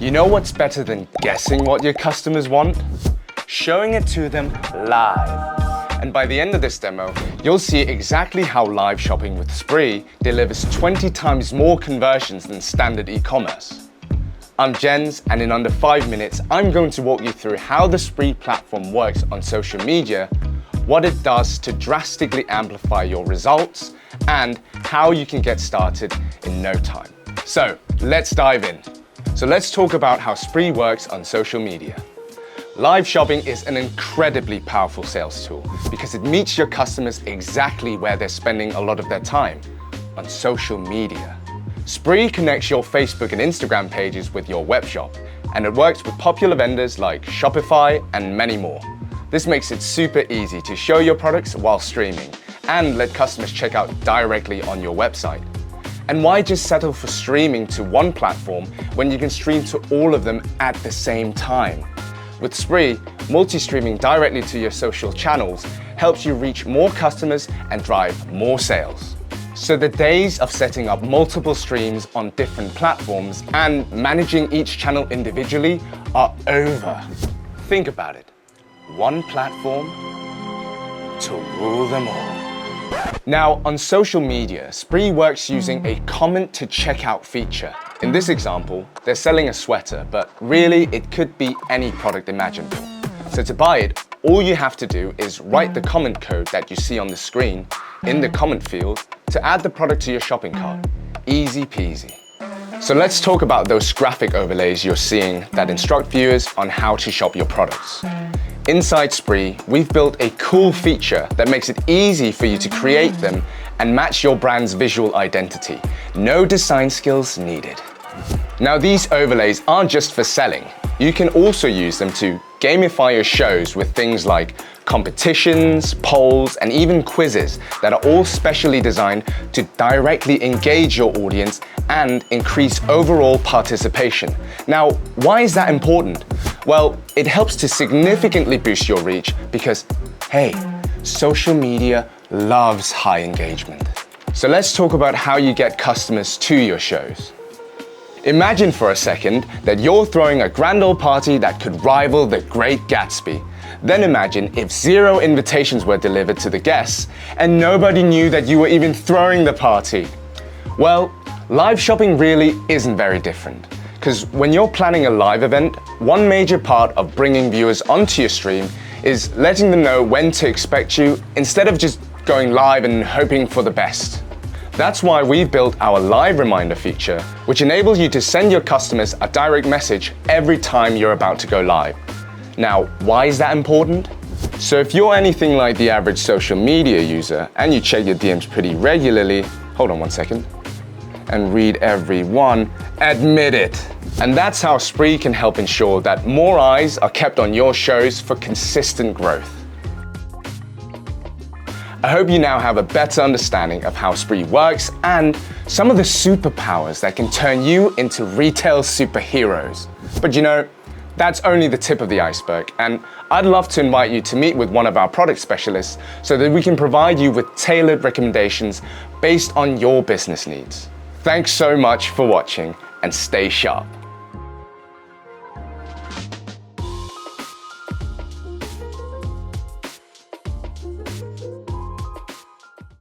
You know what's better than guessing what your customers want? Showing it to them live. And by the end of this demo, you'll see exactly how live shopping with Sprii delivers 20 times more conversions than standard e-commerce. I'm Jens, and in under 5 minutes, I'm going to walk you through how the Sprii platform works on social media, what it does to drastically amplify your results, and how you can get started in no time. So let's dive in. So let's talk about how Sprii works on social media. Live shopping is an incredibly powerful sales tool because it meets your customers exactly where they're spending a lot of their time, on social media. Sprii connects your Facebook and Instagram pages with your web shop, and it works with popular vendors like Shopify and many more. This makes it super easy to show your products while streaming and let customers check out directly on your website. And why just settle for streaming to one platform when you can stream to all of them at the same time? With Sprii, multi-streaming directly to your social channels helps you reach more customers and drive more sales. So the days of setting up multiple streams on different platforms and managing each channel individually are over. Think about it. One platform to rule them all. Now, on social media, Sprii works using a comment to checkout feature. In this example, they're selling a sweater, but really it could be any product imaginable. So to buy it, all you have to do is write the comment code that you see on the screen in the comment field to add the product to your shopping cart. Easy peasy. So let's talk about those graphic overlays you're seeing that instruct viewers on how to shop your products. Inside Sprii, we've built a cool feature that makes it easy for you to create them and match your brand's visual identity. No design skills needed. Now, these overlays aren't just for selling. You can also use them to gamify your shows with things like competitions, polls, and even quizzes that are all specially designed to directly engage your audience and increase overall participation. Now, why is that important? Well, it helps to significantly boost your reach because, hey, social media loves high engagement. So let's talk about how you get customers to your shows. Imagine for a second that you're throwing a grand old party that could rival the Great Gatsby. Then imagine if 0 invitations were delivered to the guests and nobody knew that you were even throwing the party. Well, live shopping really isn't very different. Because when you're planning a live event, one major part of bringing viewers onto your stream is letting them know when to expect you instead of just going live and hoping for the best. That's why we've built our live reminder feature, which enables you to send your customers a direct message every time you're about to go live. Now, why is that important? So if you're anything like the average social media user and you check your DMs pretty regularly, hold on one second, and read every one, admit it. And that's how Sprii can help ensure that more eyes are kept on your shows for consistent growth. I hope you now have a better understanding of how Sprii works and some of the superpowers that can turn you into retail superheroes. But you know, that's only the tip of the iceberg, and I'd love to invite you to meet with one of our product specialists so that we can provide you with tailored recommendations based on your business needs. Thanks so much for watching, and stay sharp.